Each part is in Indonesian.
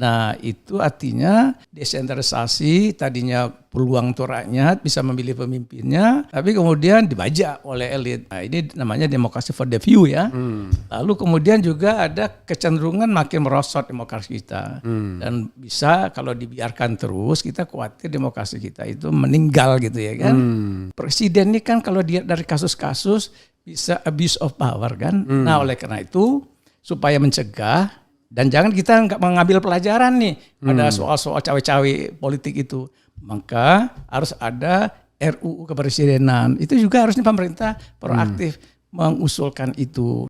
Nah itu artinya desentralisasi, tadinya peluang untuk rakyat bisa memilih pemimpinnya, tapi kemudian dibajak oleh elit. Nah ini namanya demokrasi for the few ya. Lalu kemudian juga ada kecenderungan makin merosot demokrasi kita. Dan bisa kalau dibiarkan terus, kita khawatir demokrasi kita itu meninggal gitu ya kan. Presiden ini kan kalau dia dari kasus-kasus bisa abuse of power kan. Nah oleh karena itu supaya mencegah, dan jangan kita nggak mengambil pelajaran nih pada soal-soal cawe-cawe politik itu. Maka harus ada RUU kepresidenan. Itu juga harusnya pemerintah proaktif mengusulkan itu.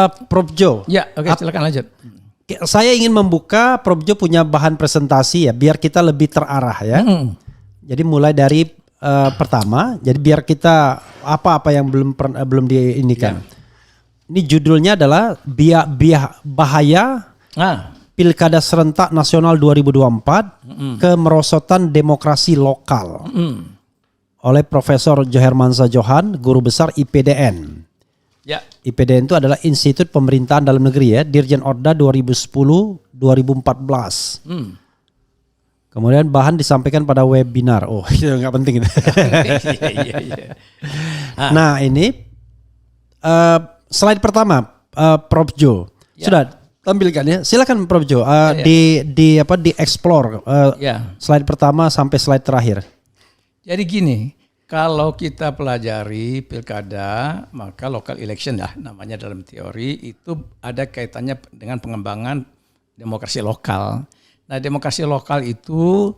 Prof Jo. Ya, oke, silakan lanjut. Saya ingin membuka, Prof Jo punya bahan presentasi ya, biar kita lebih terarah ya. Jadi mulai dari pertama, jadi biar kita apa-apa yang belum diindikan. Ini judulnya adalah bahaya Pilkada Serentak Nasional 2024 kemerosotan demokrasi lokal. Oleh Profesor Johermansyah Johan, Guru Besar IPDN. Ya. IPDN itu adalah Institut Pemerintahan Dalam Negeri ya, Dirjen Orda 2010-2014. Kemudian bahan disampaikan pada webinar. Oh, itu nggak penting itu. Nah ini slide pertama, Prof Jo sudah tampilkan ya. Silakan Prof Jo di explore slide pertama sampai slide terakhir. Jadi gini. Kalau kita pelajari pilkada, maka local election ya namanya dalam teori, itu ada kaitannya dengan pengembangan demokrasi lokal. Nah demokrasi lokal itu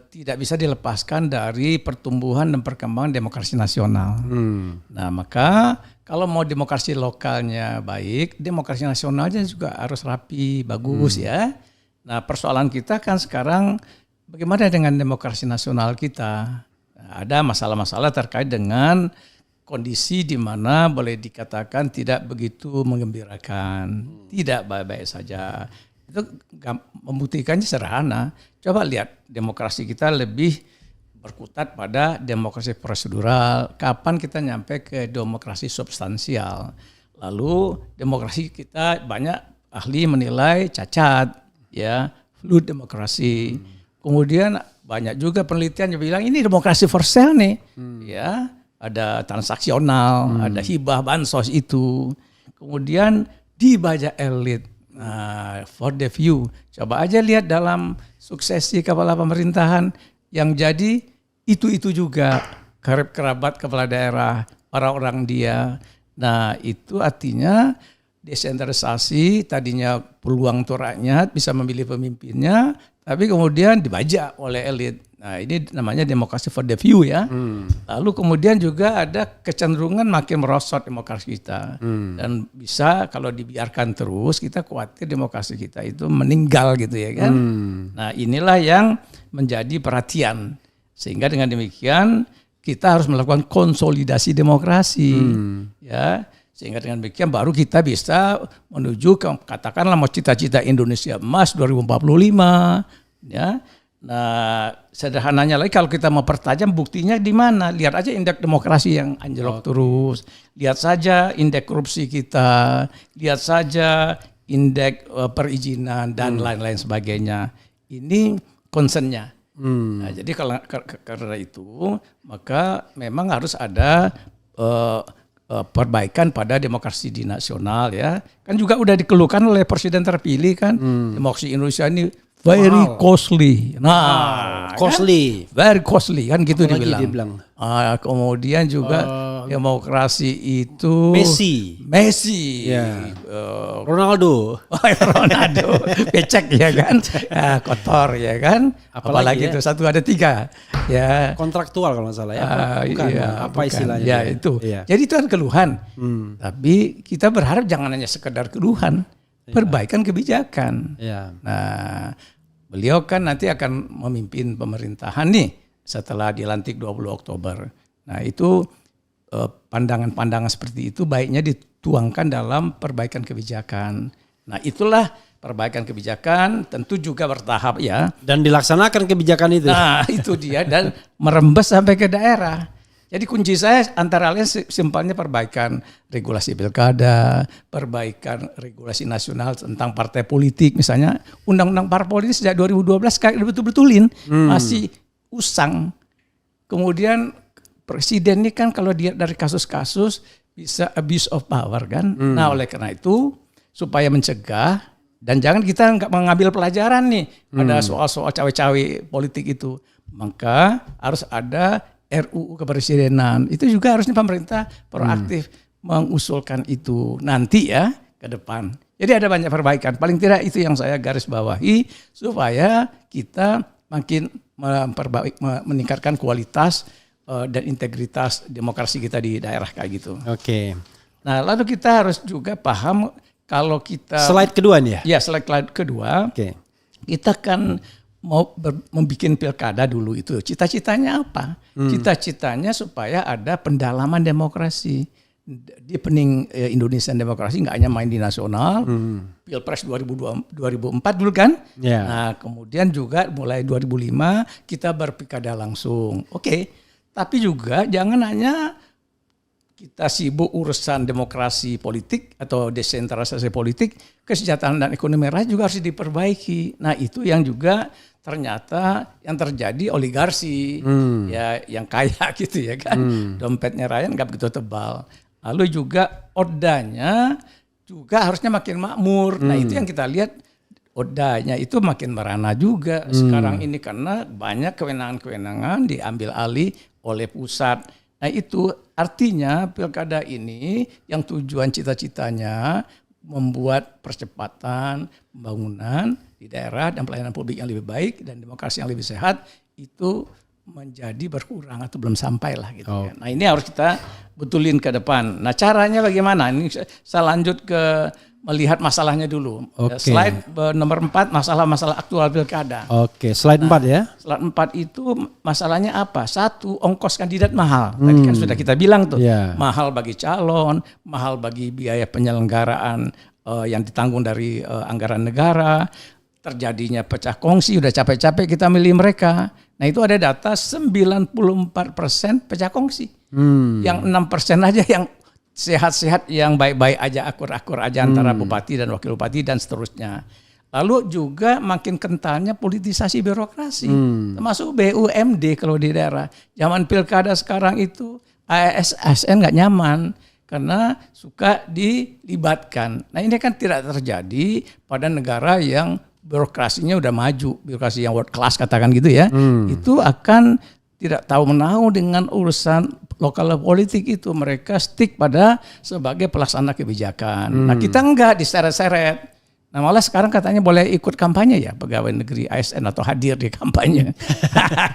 tidak bisa dilepaskan dari pertumbuhan dan perkembangan demokrasi nasional. Nah maka kalau mau demokrasi lokalnya baik, demokrasi nasionalnya juga harus rapi, bagus ya. Nah persoalan kita kan sekarang bagaimana dengan demokrasi nasional kita? Ada masalah-masalah terkait dengan kondisi di mana boleh dikatakan tidak begitu menggembirakan, tidak baik-baik saja. Itu membuktikannya sederhana. Coba lihat demokrasi kita lebih berkutat pada demokrasi prosedural. Kapan kita nyampe ke demokrasi substansial? Lalu demokrasi kita banyak ahli menilai cacat, ya, fluid demokrasi. Kemudian banyak juga penelitian yang bilang ini demokrasi for sale nih, ya ada transaksional, ada hibah bansos itu, kemudian dibajak elit, for the few. Coba aja lihat dalam suksesi kepala pemerintahan yang jadi itu juga kerabat kepala daerah, para orang dia. Nah itu artinya desentralisasi, tadinya peluang untuk rakyat bisa memilih pemimpinnya, tapi kemudian dibajak oleh elit. Nah ini namanya demokrasi for the few ya. Lalu kemudian juga ada kecenderungan makin merosot demokrasi kita. Dan bisa kalau dibiarkan terus, kita khawatir demokrasi kita itu meninggal gitu ya kan. Nah inilah yang menjadi perhatian. Sehingga dengan demikian kita harus melakukan konsolidasi demokrasi. Ya. Sehingga dengan demikian baru kita bisa menuju ke katakanlah mau cita-cita Indonesia emas 2045 ya. Nah, sederhananya lagi kalau kita mau pertajam buktinya di mana? Lihat aja indeks demokrasi yang anjlok terus. Lihat saja indeks korupsi kita, lihat saja indeks perizinan dan lain-lain sebagainya. Ini concernnya. Nah, jadi karena itu maka memang harus ada perbaikan pada demokrasi di nasional ya. Kan juga udah dikeluhkan oleh presiden terpilih kan. Demokrasi Indonesia ini very costly. Costly. Kan? Very costly kan gitu dibilang. Kemudian juga demokrasi itu Messi, ya. Ronaldo, Ronaldo, becek ya kan, kotor ya kan, apalagi itu 1 ada 3 ya. Kontraktual kalau nggak salah ya. Bukan, apa bukan. istilahnya? Ya itu. Iya. Jadi itu kan keluhan. Tapi kita berharap jangan hanya sekedar keluhan, perbaikan kebijakan. Ya. Nah, beliau kan nanti akan memimpin pemerintahan nih setelah dilantik 20 Oktober. Nah, itu pandangan-pandangan seperti itu baiknya dituangkan dalam perbaikan kebijakan. Nah, itulah perbaikan kebijakan tentu juga bertahap ya. Dan dilaksanakan kebijakan itu. Nah, itu dia dan merembes sampai ke daerah. Jadi kunci saya antara lain simpelnya perbaikan regulasi pilkada, perbaikan regulasi nasional tentang partai politik. Misalnya undang-undang parpol ini sejak 2012 kayak betul-betulin masih usang. Kemudian presiden ini kan kalau dia dari kasus-kasus bisa abuse of power kan. Nah oleh karena itu supaya mencegah dan jangan kita nggak mengambil pelajaran nih pada soal-soal cawe-cawe politik itu. Maka harus ada RUU Kepresidenan. Itu juga harusnya pemerintah proaktif mengusulkan itu nanti ya ke depan. Jadi ada banyak perbaikan. Paling tidak itu yang saya garis bawahi supaya kita makin meningkatkan kualitas dan integritas demokrasi kita di daerah kayak gitu. Oke. Nah, lalu kita harus juga paham kalau kita Slide kedua nih ya. Ya, slide kedua. Oke. Kita kan mau membuat pilkada dulu itu. Cita-citanya apa? Cita-citanya supaya ada pendalaman demokrasi. Deepening Indonesian demokrasi nggak hanya main di nasional. Pilpres 2004 dulu kan. Yeah. Nah, kemudian juga mulai 2005 kita berpilkada langsung. Oke. Tapi juga jangan hanya kita sibuk urusan demokrasi politik atau desentralisasi politik, kesejahteraan dan ekonomi rakyat juga harus diperbaiki. Nah, itu yang juga ternyata yang terjadi oligarki ya yang kaya gitu ya kan. Dompetnya rakyat nggak begitu tebal. Lalu juga odanya juga harusnya makin makmur. Nah, itu yang kita lihat odanya itu makin merana juga sekarang ini karena banyak kewenangan-kewenangan diambil alih oleh pusat. Nah, itu artinya pilkada ini yang tujuan cita-citanya membuat percepatan pembangunan di daerah dan pelayanan publik yang lebih baik dan demokrasi yang lebih sehat itu menjadi berkurang atau belum sampai lah gitu. Kan. Nah, ini harus kita betulin ke depan. Nah, caranya bagaimana? Ini saya lanjut ke melihat masalahnya dulu. Slide nomor 4 masalah-masalah aktual pilkada. Oke, slide 4 ya. Slide 4 itu masalahnya apa? 1, ongkos kandidat mahal. Tadi kan sudah kita bilang tuh. Mahal bagi calon, mahal bagi biaya penyelenggaraan yang ditanggung dari anggaran negara. Terjadinya pecah kongsi, udah capek-capek kita milih mereka. Nah, itu ada data 94% pecah kongsi. Yang 6% aja yang sehat-sehat, yang baik-baik aja, akur-akur aja antara bupati dan wakil bupati dan seterusnya. Lalu juga makin kentalnya politisasi birokrasi, termasuk BUMD kalau di daerah. Zaman pilkada sekarang itu ASN nggak nyaman karena suka dilibatkan. Nah, ini kan tidak terjadi pada negara yang birokrasinya udah maju, birokrasi yang world class katakan gitu ya. Itu akan tidak tahu menahu dengan urusan lokal politik itu. Mereka stick pada sebagai pelaksana kebijakan. Nah, kita enggak diseret-seret. Nah, malah sekarang katanya boleh ikut kampanye ya pegawai negeri ASN atau hadir di kampanye.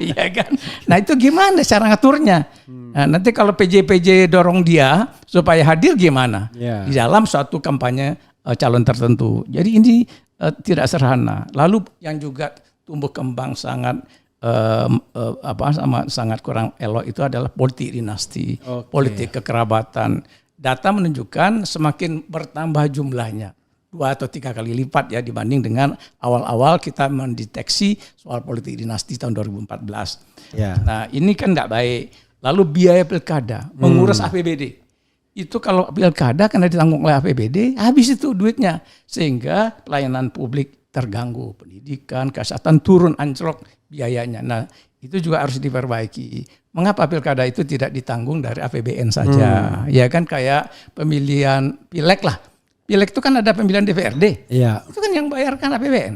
Iya kan? Nah, itu gimana cara ngaturnya? Nah, nanti kalau PJ dorong dia supaya hadir gimana? Di dalam suatu kampanye calon tertentu. Jadi ini tidak sederhana. Lalu yang juga tumbuh kembang sangat sangat kurang elok itu adalah politik dinasti, politik kekerabatan. Data menunjukkan semakin bertambah jumlahnya 2 atau 3 kali lipat ya dibanding dengan awal-awal kita mendeteksi soal politik dinasti tahun 2014. Nah, ini kan nggak baik. Lalu biaya pilkada, mengurus APBD. Itu kalau pilkada karena ditanggung oleh APBD, habis itu duitnya. Sehingga pelayanan publik terganggu, pendidikan, kesehatan turun anjlok biayanya. Nah, itu juga harus diperbaiki. Mengapa pilkada itu tidak ditanggung dari APBN saja? Ya kan kayak pemilihan pileg lah. Pileg itu kan ada pemilihan DPRD. Itu kan yang bayarkan APBN.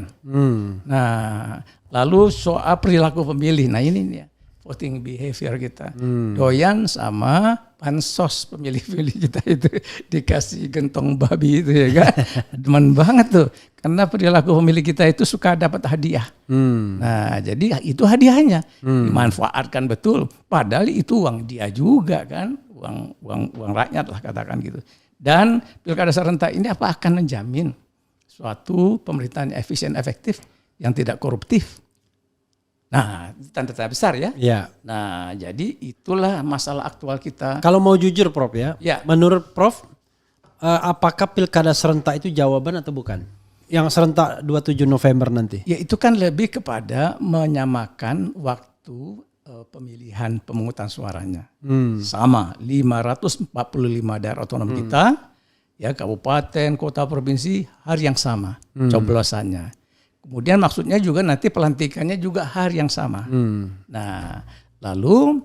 Nah, lalu soal perilaku pemilih. Nah, ini ya. voting behavior kita. Doyan sama pansos pemilih-pemilih kita itu dikasih gentong babi itu ya kan. Demen banget tuh. Karena perilaku pemilih kita itu suka dapat hadiah. Nah jadi itu hadiahnya. Dimanfaatkan betul. Padahal itu uang dia juga kan. Uang rakyat lah katakan gitu. Dan pilkada serentak ini apa akan menjamin suatu pemerintahan efisien efektif yang tidak koruptif? Nah, tanda-tanda besar ya. Ya. Nah, jadi itulah masalah aktual kita. Kalau mau jujur Prof ya, Ya. menurut Prof, apakah pilkada serentak itu jawaban atau bukan? Yang serentak 27 November nanti. Ya itu kan lebih kepada menyamakan waktu pemilihan pemungutan suaranya. Sama 545 daerah otonom kita, ya kabupaten, kota, provinsi hari yang sama coblosannya. Kemudian maksudnya juga nanti pelantikannya juga hari yang sama. Nah, lalu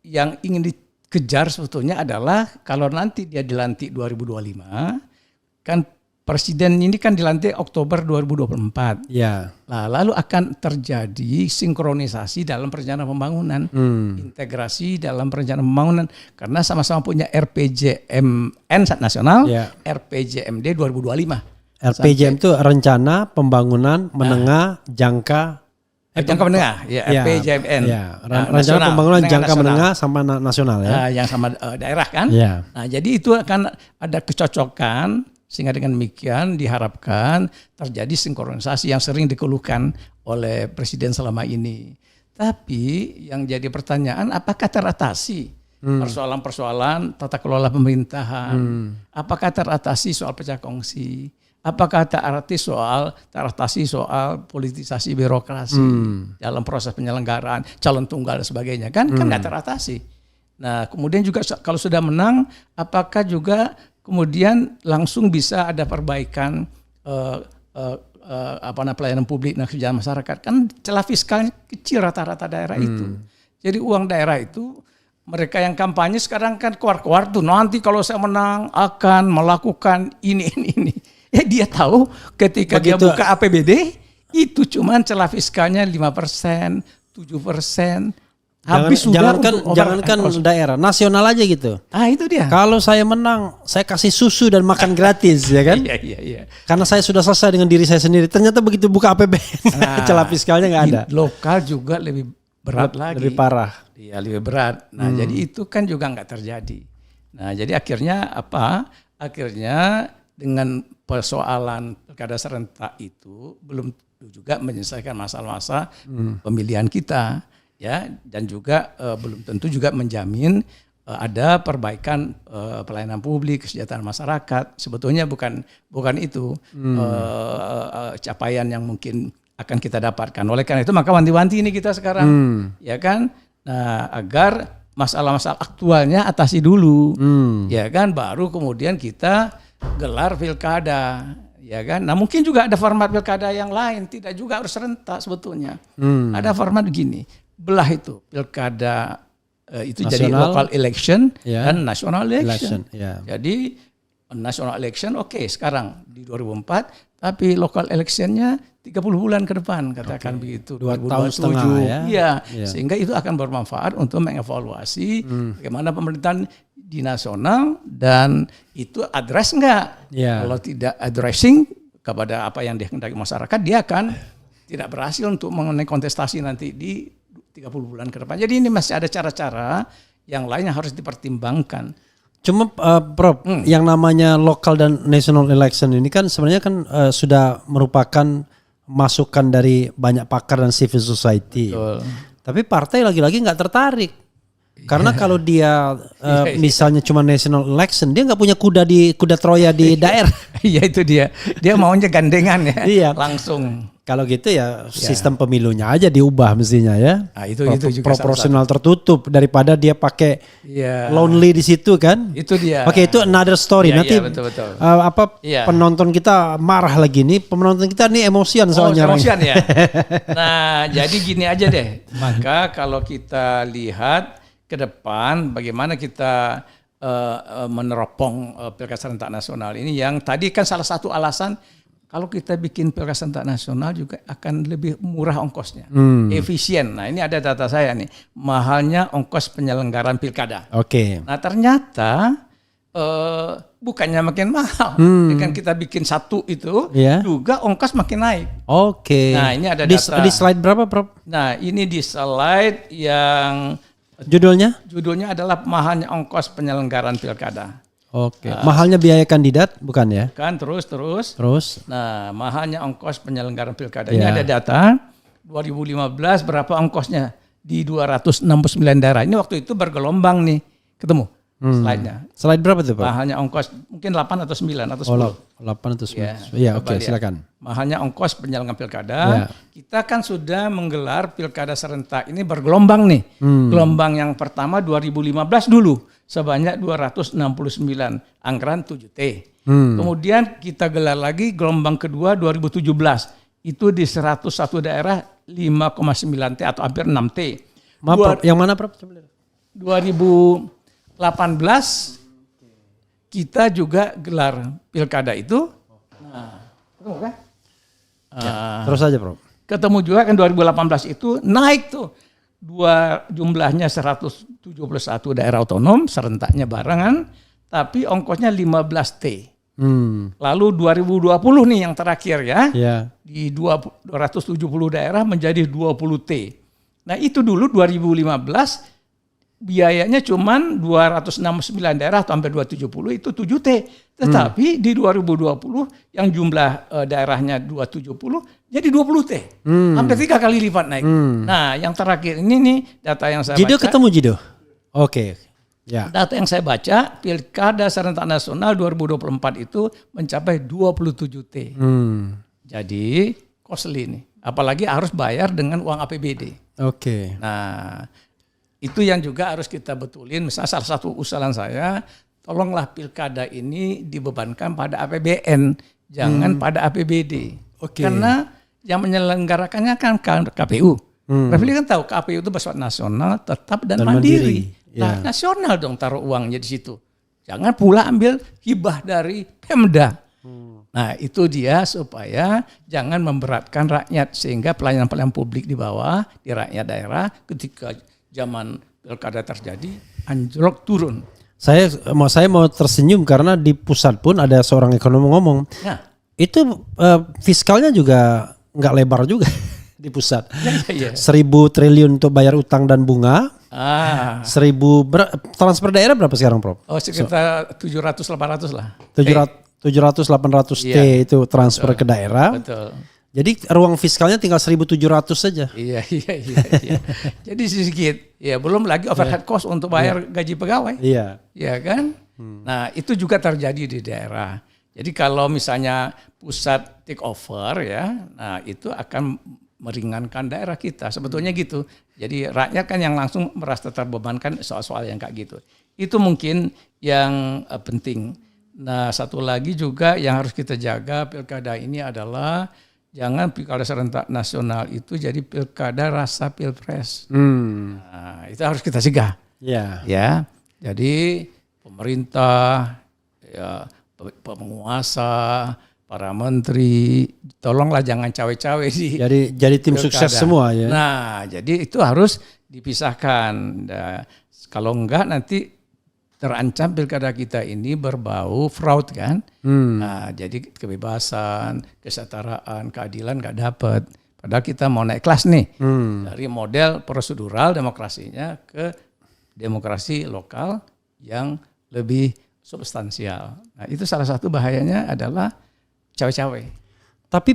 yang ingin dikejar sebetulnya adalah kalau nanti dia dilantik 2025, kan presiden ini kan dilantik Oktober 2024. Ya. Nah, lalu akan terjadi sinkronisasi dalam perencanaan pembangunan, integrasi dalam perencanaan pembangunan, karena sama-sama punya RPJMN nasional, RPJMD 2025. RPJM itu rencana pembangunan menengah jangka menengah, ya RPJMN. Ya, rencana pembangunan jangka menengah sama nasional ya. Yang sama daerah kan. Ya. Nah, jadi itu akan ada kecocokan sehingga dengan demikian diharapkan terjadi sinkronisasi yang sering dikeluhkan oleh presiden selama ini. Tapi yang jadi pertanyaan apakah teratasi persoalan-persoalan tata kelola pemerintahan? Apakah teratasi soal pecah kongsi? Apakah teratasi soal politisasi birokrasi dalam proses penyelenggaraan calon tunggal dan sebagainya kan nggak teratasi. Nah kemudian juga kalau sudah menang, apakah juga kemudian langsung bisa ada perbaikan pelayanan publik dan kesejahteraan masyarakat? Kan celah fiskalnya kecil rata-rata daerah itu. Jadi uang daerah itu mereka yang kampanye sekarang kan keluar-keluar tuh nanti kalau saya menang akan melakukan ini. Ya dia tahu ketika dia buka APBD itu cuman celah fiskalnya 5%, 7%. Habis jangankan daerah, nasional aja gitu. Itu dia. Kalau saya menang, saya kasih susu dan makan gratis ya kan? Iya. Karena saya sudah selesai dengan diri saya sendiri. Ternyata begitu buka APBN, celah fiskalnya nggak ada. Lokal juga lebih berat lagi. Lebih parah. Iya, lebih berat. Nah, jadi itu kan juga nggak terjadi. Nah, jadi akhirnya apa? Akhirnya dengan persoalan pilkada serentak itu belum juga menyelesaikan masalah-masalah pemilihan kita, ya, dan juga belum tentu juga menjamin ada perbaikan pelayanan publik, kesejahteraan masyarakat. Sebetulnya bukan itu capaian yang mungkin akan kita dapatkan. Oleh karena itu maka wanti-wanti ini kita sekarang, ya kan, nah, agar masalah-masalah aktualnya atasi dulu, ya kan, baru kemudian kita gelar pilkada, ya kan. Nah mungkin juga ada format pilkada yang lain, tidak juga harus serentak sebetulnya. Ada format begini, belah itu pilkada itu national, jadi local election dan national election. Jadi national election sekarang di 2004, tapi local electionnya 30 bulan ke depan katakan begitu. 2 tahun setengah ya. Sehingga itu akan bermanfaat untuk mengevaluasi bagaimana pemerintahan di nasional dan itu address enggak. Kalau tidak addressing kepada apa yang dikehendaki masyarakat, dia akan tidak berhasil untuk mengenai kontestasi nanti di 30 bulan ke depan. Jadi ini masih ada cara-cara yang lain yang harus dipertimbangkan. Cuma Prof, yang namanya local dan national election ini kan sebenarnya kan sudah merupakan masukan dari banyak pakar dan civil society. Betul. Tapi partai lagi-lagi nggak tertarik. Karena kalau dia misalnya cuma national election, dia nggak punya kuda Troya di daerah. Iya itu dia. Dia maunya gandengan ya. Iya. Langsung. Kalau gitu ya sistem pemilunya aja diubah mestinya ya. Nah, itu juga proporsional tertutup daripada dia pakai lonely di situ kan. Itu dia. Oke, itu another story. Nanti betul. Penonton kita marah lagi nih. Penonton kita nih emosian soalnya. Emosian ya. Nah, jadi gini aja deh. Maka kalau kita lihat ke depan bagaimana kita meneropong pilkada serentak nasional ini, yang tadi kan salah satu alasan kalau kita bikin pilkada serentak nasional juga akan lebih murah ongkosnya, efisien. Nah ini ada data saya nih, mahalnya ongkos penyelenggaraan pilkada. Oke. Nah ternyata bukannya makin mahal, dengan kita bikin satu itu juga ongkos makin naik. Oke. Nah ini ada data. Di slide berapa, Prof? Nah ini di slide yang Judulnya adalah mahalnya ongkos penyelenggaraan pilkada. Oke. Mahalnya biaya kandidat, bukan ya? Kan terus. Nah, mahalnya ongkos penyelenggaraan pilkada. Ini ada data 2015 berapa ongkosnya di 269 daerah. Ini waktu itu bergelombang nih. Ketemu slide-nya. Slide berapa tuh, Pak? Mahalnya ongkos mungkin 8 atau 9 atau 10. 8 atau 9. Ya, oke, silakan. Mahalnya ongkos penyelenggaraan pilkada. Kita kan sudah menggelar pilkada serentak ini bergelombang nih. Gelombang yang pertama 2015 dulu. Sebanyak 269, anggaran 7T. Kemudian kita gelar lagi gelombang kedua 2017. Itu di 101 daerah 5,9 T atau hampir 6 T. Maaf, yang mana, Prof? 2018 kita juga gelar pilkada itu. Nah, ketemu kan? Terus aja, Prof. Ketemu juga kan 2018 itu naik tuh. Jumlahnya 171 daerah otonom, serentaknya barengan, tapi ongkosnya 15 T. Lalu 2020 nih yang terakhir ya, di 270 daerah menjadi 20 T. Nah itu dulu 2015 biayanya cuman 269 daerah atau hampir 270 itu 7 T. Tetapi di 2020 yang jumlah daerahnya 270 jadi 20 T. Hampir 3 kali lipat naik. Nah yang terakhir ini nih data yang saya baca. Ketemu Jido? Oke. Ya. Data yang saya baca, pilkada serentak nasional 2024 itu mencapai 27 T. Jadi costly nih. Apalagi harus bayar dengan uang APBD. Oke. Nah itu yang juga harus kita betulin. Misalnya salah satu usulan saya, tolonglah pilkada ini dibebankan pada APBN, jangan pada APBD. Karena yang menyelenggarakannya kan KPU. Refli kan tahu KPU itu bersifat nasional, tetap dan mandiri. Nah, nasional dong taruh uangnya di situ. Jangan pula ambil hibah dari Pemda. Nah itu dia supaya jangan memberatkan rakyat sehingga pelayanan-pelayanan publik di bawah, di rakyat daerah ketika zaman pilkada terjadi anjlok turun. Saya mau tersenyum karena di pusat pun ada seorang ekonom ngomong, itu fiskalnya juga nggak lebar juga di pusat. 1.000 triliun untuk bayar utang dan bunga. 1.000 transfer daerah berapa sekarang, Prof? Oh sekitar 700-800 lah. 700-800 T itu transfer ke daerah. Betul. Jadi ruang fiskalnya tinggal 1.700 saja. Iya. Jadi sedikit. Ya belum lagi overhead cost untuk bayar gaji pegawai. Iya kan? Nah itu juga terjadi di daerah. Jadi kalau misalnya pusat take over ya, nah itu akan meringankan daerah kita. Sebetulnya gitu. Jadi rakyat kan yang langsung merasa terbebankan soal-soal yang kayak gitu. Itu mungkin yang penting. Nah satu lagi juga yang harus kita jaga pilkada ini adalah jangan pilkada serentak nasional itu jadi pilkada rasa pilpres. Nah, itu harus kita cegah. Ya. Jadi pemerintah, penguasa, para menteri, tolonglah jangan cawe-cawe di. Jadi tim pilkada. Sukses semua ya. Nah, jadi itu harus dipisahkan. Nah, kalau enggak nanti terancam pilkada kita ini berbau fraud kan. Nah, jadi kebebasan, kesetaraan, keadilan nggak dapat. Padahal kita mau naik kelas nih dari model prosedural demokrasinya ke demokrasi lokal yang lebih substansial. Nah, itu salah satu bahayanya adalah cawe-cawe. Tapi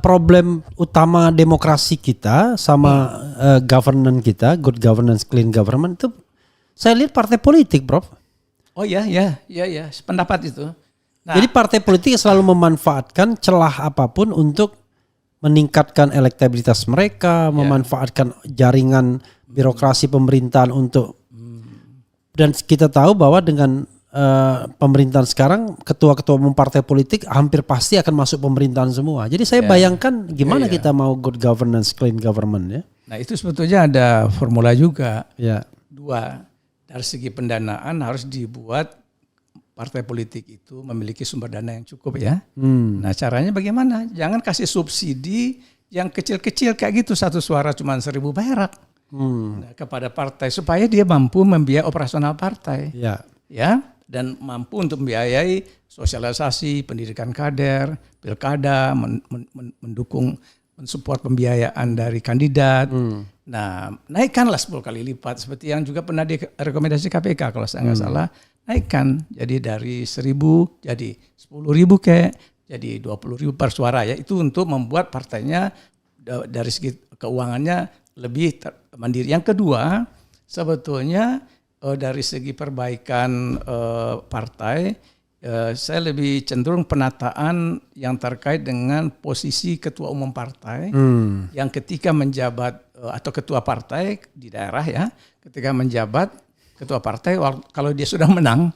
problem utama demokrasi kita sama governance kita, good governance, clean government itu saya lihat partai politik, Prof. Oh ya, pendapat itu. Nah, jadi partai politik selalu memanfaatkan celah apapun untuk meningkatkan elektabilitas mereka, memanfaatkan jaringan birokrasi pemerintahan untuk. Dan kita tahu bahwa dengan pemerintahan sekarang ketua-ketua umum partai politik hampir pasti akan masuk pemerintahan semua. Jadi saya bayangkan gimana kita mau good governance, clean government ya. Nah itu sebetulnya ada formula juga. Ya. 2. Dari segi pendanaan harus dibuat partai politik itu memiliki sumber dana yang cukup ya. Nah caranya bagaimana? Jangan kasih subsidi yang kecil-kecil kayak gitu, satu suara cuma 1.000 perak nah, kepada partai supaya dia mampu membiayai operasional partai. Ya, dan mampu untuk membiayai sosialisasi, pendidikan kader, pilkada, mendukung, mensupport pembiayaan dari kandidat. Nah, naikkanlah 10 kali lipat seperti yang juga pernah direkomendasi KPK kalau saya nggak salah. Naikkan jadi dari 1.000 jadi 10.000 kayak jadi 20.000 per suara ya. Itu untuk membuat partainya dari segi keuangannya lebih mandiri. Yang kedua, sebetulnya dari segi perbaikan partai, saya lebih cenderung penataan yang terkait dengan posisi ketua umum partai yang ketika menjabat atau ketua partai di daerah ya, ketika menjabat ketua partai kalau dia sudah menang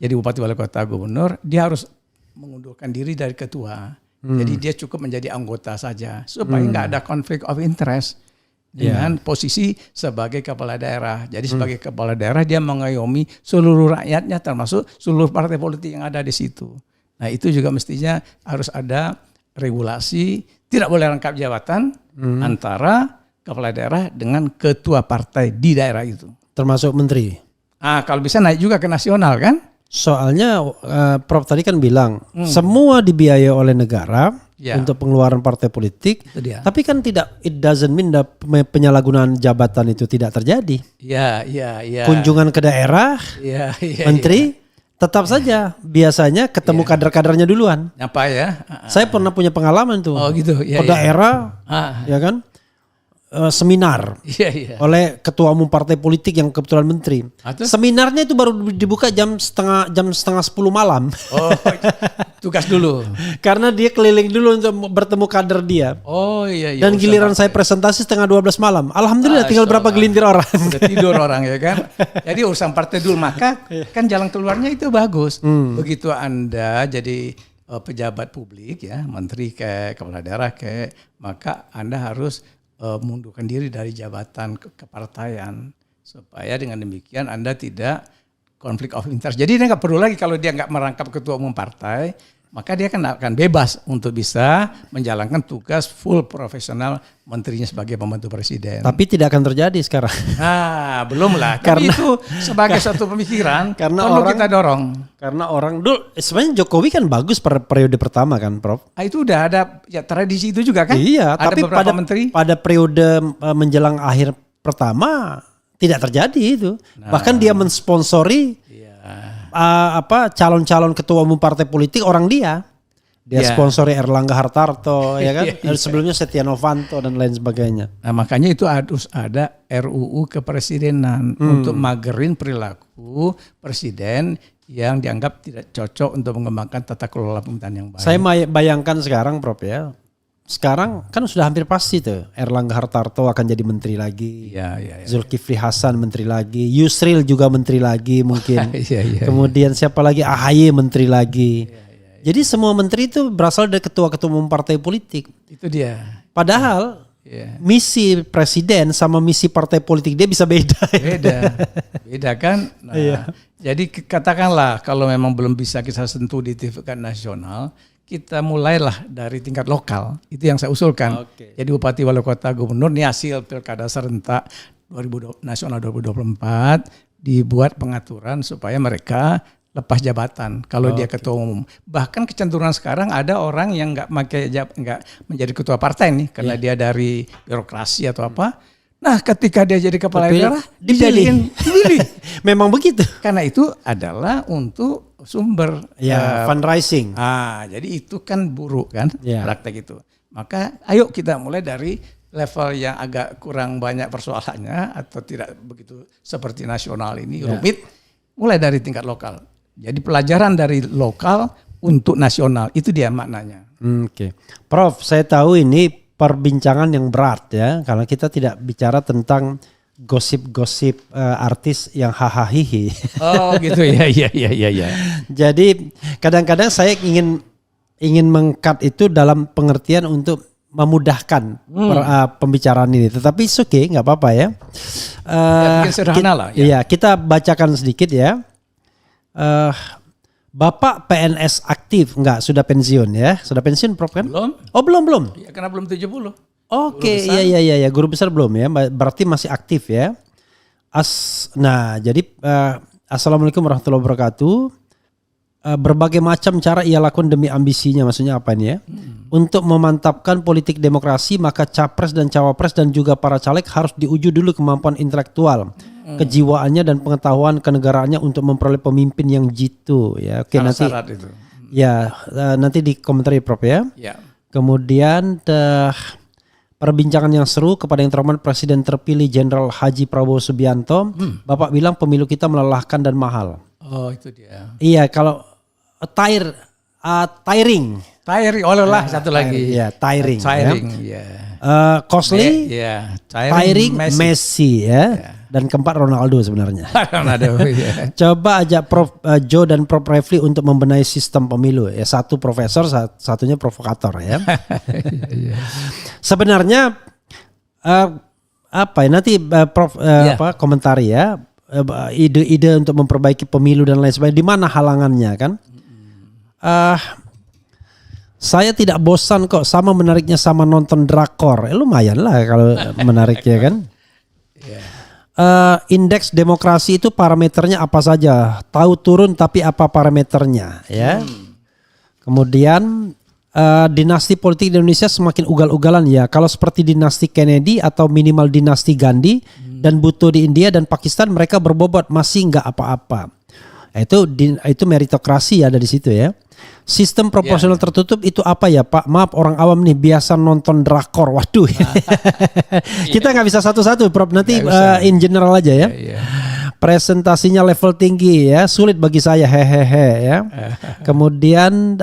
jadi bupati, wali kota, gubernur, dia harus mengundurkan diri dari ketua. Jadi dia cukup menjadi anggota saja supaya nggak ada konflik of interest dengan posisi sebagai kepala daerah. Jadi sebagai kepala daerah dia mengayomi seluruh rakyatnya termasuk seluruh partai politik yang ada di situ. Nah itu juga mestinya harus ada regulasi, tidak boleh rangkap jabatan antara kepala daerah dengan ketua partai di daerah itu. Termasuk menteri. Kalau bisa naik juga ke nasional kan? Soalnya Prof tadi kan bilang semua dibiayai oleh negara untuk pengeluaran partai politik. Tapi kan tidak, it doesn't mean penyalahgunaan jabatan itu tidak terjadi. Iya. Kunjungan ke daerah, menteri tetap saja biasanya ketemu kader-kadernya duluan. Apa ya? Saya pernah punya pengalaman tuh. Oh gitu. Ke daerah, ya kan? Seminar oleh ketua umum partai politik yang kebetulan menteri. Seminarnya itu baru dibuka jam setengah 10 malam. Oh, tugas dulu. Karena dia keliling dulu untuk bertemu kader dia. Oh iya. Dan giliran saya presentasi setengah 12 malam. Alhamdulillah tinggal berapa gelintir orang. Udah tidur orang ya kan. Jadi urusan partai dulu, maka kan jalan keluarnya itu bagus. Begitu Anda jadi pejabat publik ya, menteri kayak kepala daerah kayak, maka Anda harus mundurkan diri dari jabatan kepartaian supaya dengan demikian Anda tidak konflik of interest. Jadi dia nggak perlu lagi kalau dia nggak merangkap ketua umum partai, maka dia akan bebas untuk bisa menjalankan tugas full profesional menterinya sebagai pembantu presiden. Tapi tidak akan terjadi sekarang. Belum lah. Tapi itu sebagai satu pemikiran karena perlu kita dorong. Karena orang dulu sebenarnya Jokowi kan bagus per periode pertama kan, Prof. Itu udah ada ya tradisi itu juga kan? Iya, ada tapi pada periode menjelang akhir pertama tidak terjadi itu. Bahkan dia mensponsori calon-calon ketua umum partai politik orang dia. Dia sponsori Erlangga Hartarto ya kan. Sebelumnya Setia Novanto dan lain sebagainya. Nah, makanya itu harus ada RUU kepresidenan untuk magerin perilaku presiden yang dianggap tidak cocok untuk mengembangkan tata kelola pemerintahan yang baik. Saya bayangkan sekarang, Prof ya. Sekarang kan sudah hampir pasti tuh Erlangga Hartarto akan jadi menteri lagi. Zulkifli Hasan menteri lagi, Yusril juga menteri lagi mungkin. Kemudian siapa lagi? AHY menteri lagi. Jadi semua menteri itu berasal dari ketua-ketua umum partai politik. Itu dia. Padahal misi presiden sama misi partai politik dia bisa beda. Beda kan? Nah, jadi katakanlah kalau memang belum bisa kita sentuh di tingkat nasional, kita mulailah dari tingkat lokal. Itu yang saya usulkan. Jadi bupati, wali kota, gubernur ini hasil pilkada serentak nasional 2024 dibuat pengaturan supaya mereka lepas jabatan kalau dia ketua umum. Bahkan kecenderungan sekarang ada orang yang nggak menjadi ketua partai nih karena dia dari birokrasi atau apa. Nah, ketika dia jadi kepala daerah dipilih. Memang begitu. Karena itu adalah untuk sumber fundraising. Jadi itu kan buruk kan praktek itu. Maka ayo kita mulai dari level yang agak kurang banyak persoalannya atau tidak begitu seperti nasional ini rumit, mulai dari tingkat lokal. Jadi pelajaran dari lokal untuk nasional itu dia maknanya. Prof, saya tahu ini perbincangan yang berat ya, karena kita tidak bicara tentang gosip-gosip artis yang hahaha. Oh gitu ya. Jadi kadang-kadang saya ingin meng-cut itu dalam pengertian untuk memudahkan pembicaraan ini. Tetapi oke, nggak apa-apa ya. Bikin sederhana lah. Iya, kita bacakan sedikit ya. Bapak PNS aktif enggak? Sudah pensiun ya? Sudah pensiun Prof kan? Belum. Oh belum. Ya, karena belum 70. Oke, iya. Guru besar belum ya? Berarti masih aktif ya? Nah, jadi Assalamualaikum warahmatullahi wabarakatuh. Berbagai macam cara ia lakukan demi ambisinya, maksudnya apa ini ya? Untuk memantapkan politik demokrasi, maka capres dan cawapres dan juga para caleg harus diuji dulu kemampuan intelektual, kejiwaannya dan pengetahuan kenegaraannya untuk memperoleh pemimpin yang jitu ya. Oke, nanti itu. Ya, nanti di komentar Prof ya. Ya. Kemudian perbincangan yang seru kepada yang terhormat Presiden terpilih Jenderal Haji Prabowo Subianto. Bapak bilang pemilu kita melelahkan dan mahal. Oh, itu dia. Iya, kalau tiring. Tiring, lah satu lagi. Iya, tiring. Tiring, ya. Costly, tiring, Messi ya. Dan keempat Ronaldo sebenarnya. Ronaldo, ya. Coba ajak Prof Joe dan Prof Refli untuk membenahi sistem pemilu. Ya, satu profesor, satunya provokator ya. Sebenarnya apa ya nanti Prof komentari ya. Ide-ide untuk memperbaiki pemilu dan lain sebagainya. Di mana halangannya kan? Saya tidak bosan kok, sama menariknya sama nonton drakor. Lumayan lah kalau menariknya kan. Indeks demokrasi itu parameternya apa saja? Tahu turun tapi apa parameternya ya? Kemudian dinasti politik di Indonesia semakin ugal-ugalan ya. Kalau seperti dinasti Kennedy atau minimal dinasti Gandhi dan Bhutto di India dan Pakistan, mereka berbobot masih nggak apa-apa. Itu meritokrasi ya dari situ ya. Sistem proporsional tertutup itu apa ya Pak? Maaf orang awam nih biasa nonton drakor. Waduh. Kita nggak bisa satu-satu Prof. Nanti in general aja ya. Presentasinya level tinggi ya. Sulit bagi saya hehehe ya. Kemudian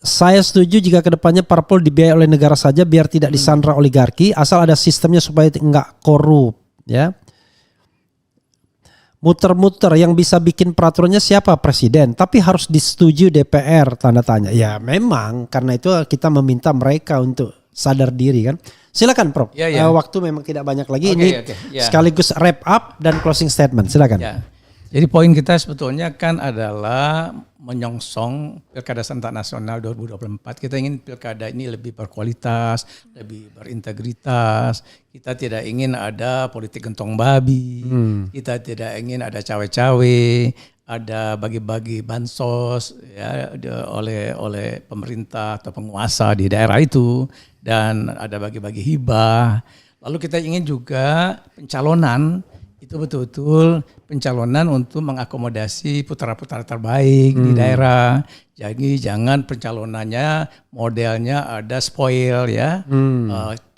saya setuju jika kedepannya parpol dibiayai oleh negara saja biar tidak disandra oligarki. Asal ada sistemnya supaya nggak korup ya. Muter-muter yang bisa bikin peraturannya siapa? Presiden. Tapi harus disetujui DPR, tanda tanya. Ya memang karena itu kita meminta mereka untuk sadar diri kan. Silakan Prof. Waktu memang tidak banyak lagi. Sekaligus wrap up dan closing statement. Silakan. Ya. Jadi poin kita sebetulnya kan adalah menyongsong Pilkada Serentak Nasional 2024. Kita ingin pilkada ini lebih berkualitas, lebih berintegritas. Kita tidak ingin ada politik gentong babi. Kita tidak ingin ada cawe-cawe, ada bagi-bagi bansos ya oleh pemerintah atau penguasa di daerah itu, dan ada bagi-bagi hibah. Lalu kita ingin juga pencalonan itu betul-betul pencalonan untuk mengakomodasi putra-putra terbaik di daerah. Jadi jangan pencalonannya modelnya ada spoil ya,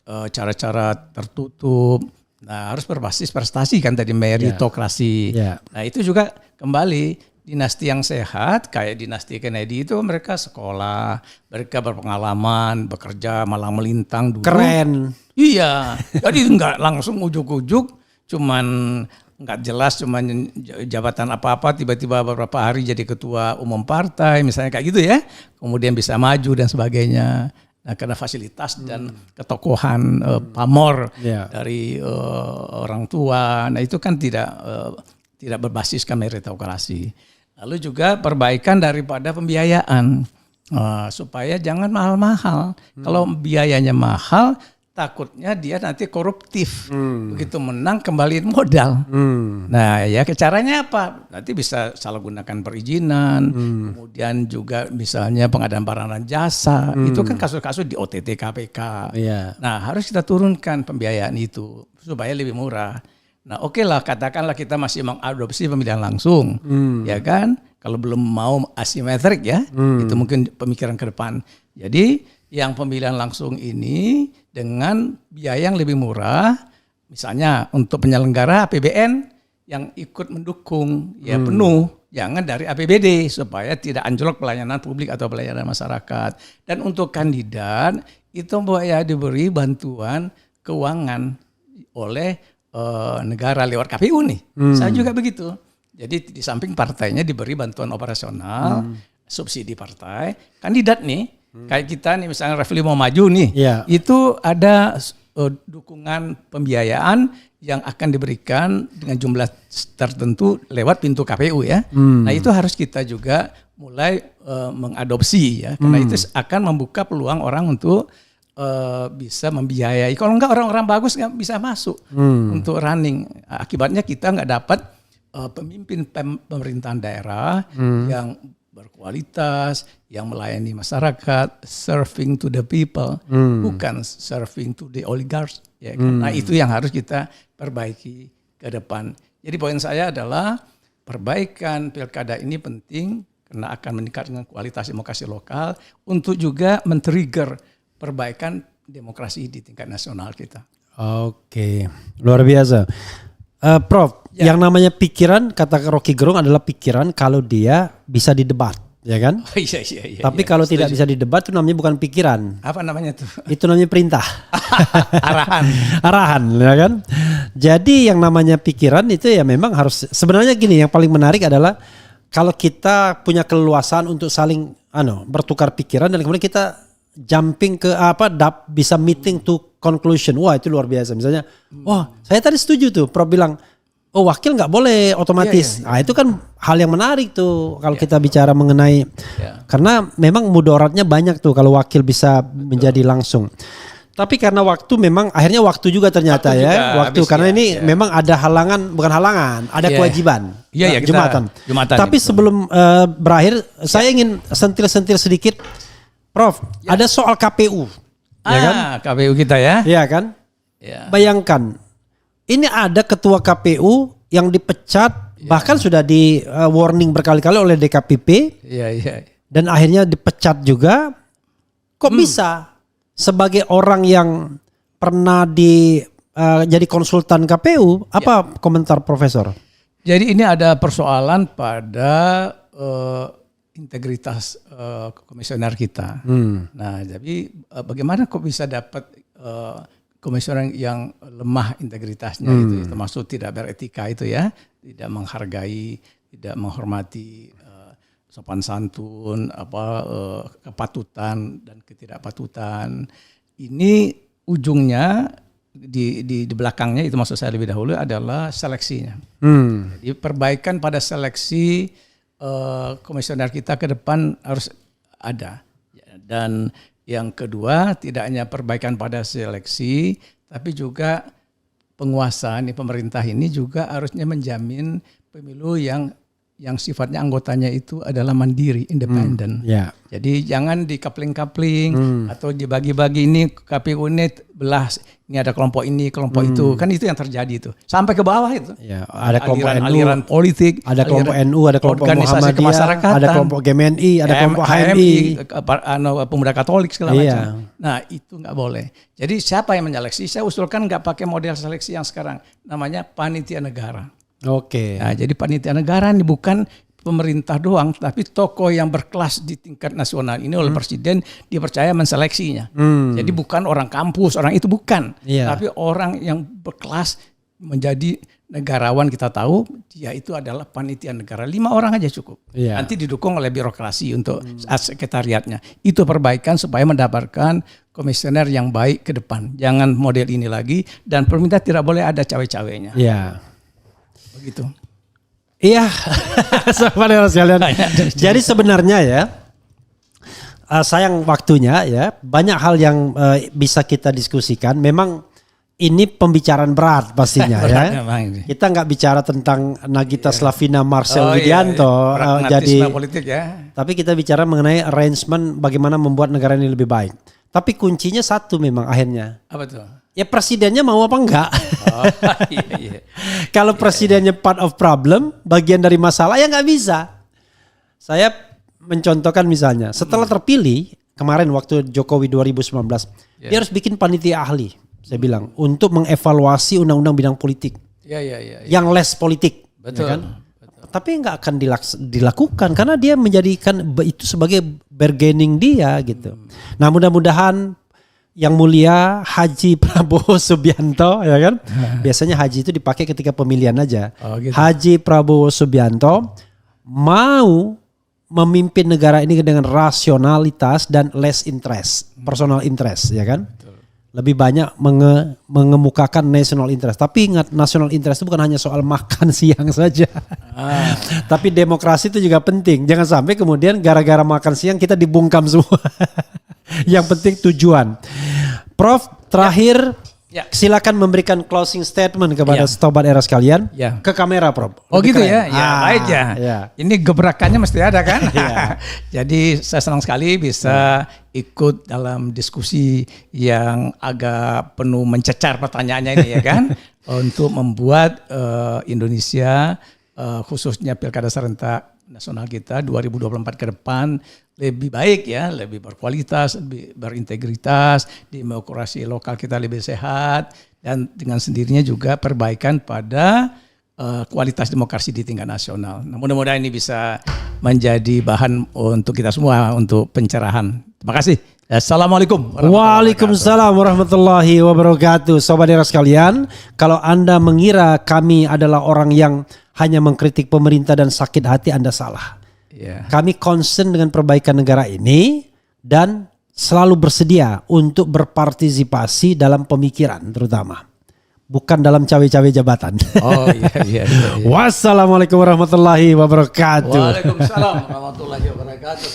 cara-cara tertutup. Nah harus berbasis prestasi kan tadi, meritokrasi. Nah itu juga kembali dinasti yang sehat kayak dinasti Kennedy itu mereka sekolah, mereka berpengalaman, bekerja malang melintang dulu. Keren. Iya, jadi enggak langsung ujuk-ujuk. Cuman nggak jelas, cuman jabatan apa-apa tiba-tiba beberapa hari jadi ketua umum partai misalnya kayak gitu ya, kemudian bisa maju dan sebagainya. Nah karena fasilitas dan ketokohan pamor dari orang tua, nah itu kan tidak berbasiskan meritokrasi. Lalu juga perbaikan daripada pembiayaan supaya jangan mahal-mahal. Kalau biayanya mahal, takutnya dia nanti koruptif. Begitu menang kembaliin modal. Nah ya caranya apa? Nanti bisa salah gunakan perizinan, kemudian juga misalnya pengadaan barang dan jasa. Itu kan kasus-kasus di OTT KPK. Nah harus kita turunkan pembiayaan itu supaya lebih murah. Nah oke lah, katakanlah kita masih mengadopsi pemilihan langsung. Ya kan? Kalau belum mau asimetrik ya, itu mungkin pemikiran ke depan. Jadi yang pemilihan langsung ini dengan biaya yang lebih murah, misalnya untuk penyelenggara APBN yang ikut mendukung ya penuh, jangan dari APBD supaya tidak anjlok pelayanan publik atau pelayanan masyarakat. Dan untuk kandidat itu ya diberi bantuan keuangan oleh negara lewat KPU nih. Saya juga begitu. Jadi di samping partainya diberi bantuan operasional, subsidi partai, kandidat nih. Kayak kita nih misalnya Refli mau maju nih, itu ada dukungan pembiayaan yang akan diberikan dengan jumlah tertentu lewat pintu KPU ya. Nah itu harus kita juga mulai mengadopsi ya, karena itu akan membuka peluang orang untuk bisa membiayai. Kalau enggak orang-orang bagus nggak bisa masuk untuk running. Akibatnya kita nggak dapat pemimpin pemerintahan daerah yang berkualitas, yang melayani masyarakat, serving to the people, bukan serving to the oligarchs. Ya kan? Nah itu yang harus kita perbaiki ke depan. Jadi poin saya adalah perbaikan pilkada ini penting karena akan meningkatkan kualitas demokrasi lokal untuk juga men-trigger perbaikan demokrasi di tingkat nasional kita. Oke, luar biasa. Prof, yang namanya pikiran, kata Rocky Gerung adalah pikiran kalau dia bisa didebat, ya kan? Oh, iya. Tapi kalau tidak bisa didebat itu namanya bukan pikiran. Apa namanya tuh? Itu namanya perintah. Arahan, ya kan? Jadi yang namanya pikiran itu ya memang harus, sebenarnya gini, yang paling menarik adalah kalau kita punya keleluasaan untuk saling bertukar pikiran dan kemudian kita jumping ke bisa meeting to conclusion. Wah itu luar biasa. Misalnya, wah saya tadi setuju tuh, Prof bilang, oh wakil nggak boleh otomatis. Nah itu kan hal yang menarik tuh kalau kita bicara mengenai, karena memang mudaratnya banyak tuh kalau wakil bisa menjadi langsung. Tapi karena waktu memang akhirnya waktu juga ternyata waktu karena ini memang ada halangan, bukan halangan, ada kewajiban. Iya, Jumatan. gitu. Tapi sebelum berakhir, saya ingin sentil-sentil sedikit, Prof. Ada soal KPU, ya kan? KPU kita ya. Iya kan? Ya. Bayangkan, ini ada ketua KPU yang dipecat, bahkan sudah di warning berkali-kali oleh DKPP. Iya. Dan akhirnya dipecat juga. Kok bisa? Sebagai orang yang pernah jadi konsultan KPU, apa komentar Profesor? Jadi ini ada persoalan pada integritas komisioner kita. Nah, jadi bagaimana kok bisa dapat komisioner yang lemah integritasnya itu, termasuk tidak beretika itu ya, tidak menghargai, tidak menghormati sopan santun, kepatutan dan ketidakpatutan. Ini ujungnya di belakangnya itu maksud saya lebih dahulu adalah seleksinya. Jadi perbaikan pada seleksi komisioner kita ke depan harus ada. Dan yang kedua tidak hanya perbaikan pada seleksi, tapi juga penguasa pemerintah ini juga harusnya menjamin pemilu yang sifatnya anggotanya itu adalah mandiri, independen. Jadi jangan dikapling-kapling atau dibagi-bagi, ini KPU ini belah, ini ada kelompok ini, kelompok itu. Kan itu yang terjadi itu. Sampai ke bawah itu. Ya, ada kelompok aliran politik, ada kelompok NU, ada kelompok organisasi Muhammadiyah, ada kelompok GMNI, ada kelompok HMI, pemuda Katolik segala macam. Nah, itu nggak boleh. Jadi siapa yang menyeleksi? Saya usulkan nggak pakai model seleksi yang sekarang. Namanya panitia negara. Oke. Nah, jadi panitia negara ini bukan pemerintah doang, tapi tokoh yang berkelas di tingkat nasional ini oleh presiden dipercaya menseleksinya. Jadi bukan orang kampus, orang itu bukan, tapi orang yang berkelas menjadi negarawan. Kita tahu dia itu adalah panitia negara, 5 orang aja cukup. Nanti didukung oleh birokrasi untuk sekretariatnya. Itu perbaikan supaya mendapatkan komisioner yang baik ke depan. Jangan model ini lagi, dan pemerintah tidak boleh ada cawe-cawenya. Begitu. Iya, saudara sekalian. Jadi sebenarnya ya, sayang waktunya ya, banyak hal yang bisa kita diskusikan. Memang ini pembicaraan berat pastinya ya. Kita nggak bicara tentang Nagita Slavina Marcel Widianto, jadi politik ya. Tapi kita bicara mengenai arrangement bagaimana membuat negara ini lebih baik. Tapi kuncinya satu memang akhirnya. Apa tuh? Ya presidennya mau apa enggak? Kalau presidennya part of problem, bagian dari masalah, ya nggak bisa. Saya mencontohkan misalnya, setelah terpilih kemarin waktu Jokowi 2019, dia harus bikin panitia ahli, saya bilang, untuk mengevaluasi undang-undang bidang politik, yang less politik. Betul. Ya kan? Tapi nggak akan dilakukan karena dia menjadikan itu sebagai bargaining dia gitu. Nah mudah-mudahan yang mulia Haji Prabowo Subianto, ya kan? Biasanya haji itu dipakai ketika pemilihan aja. Gitu. Haji Prabowo Subianto mau memimpin negara ini dengan rasionalitas dan less interest, personal interest, ya kan? lebih banyak mengemukakan national interest. Tapi ingat, national interest itu bukan hanya soal makan siang saja. Tapi demokrasi itu juga penting. Jangan sampai kemudian gara-gara makan siang kita dibungkam semua. Yang penting tujuan. Prof, terakhir silakan memberikan closing statement kepada Sobat Era sekalian. Ke kamera, Prof. Oh Lebih gitu keren. ya, baik ya. Ini gebrakannya mesti ada kan. Jadi saya senang sekali bisa ikut dalam diskusi yang agak penuh mencecar pertanyaannya ini ya kan. Untuk membuat Indonesia khususnya Pilkada Serentak Nasional kita 2024 ke depan lebih baik ya, lebih berkualitas, lebih berintegritas, demokrasi lokal kita lebih sehat, dan dengan sendirinya juga perbaikan pada kualitas demokrasi di tingkat nasional. Nah, mudah-mudahan ini bisa menjadi bahan untuk kita semua untuk pencerahan. Terima kasih. Assalamualaikum. Waalaikumsalam warahmatullahi wabarakatuh. Sobat Era sekalian, kalau Anda mengira kami adalah orang yang hanya mengkritik pemerintah dan sakit hati, Anda salah. Kami concern dengan perbaikan negara ini dan selalu bersedia untuk berpartisipasi dalam pemikiran terutama. Bukan dalam cawe-cawe jabatan. Oh iya. Wassalamualaikum warahmatullahi wabarakatuh. Waalaikumsalam warahmatullahi wabarakatuh.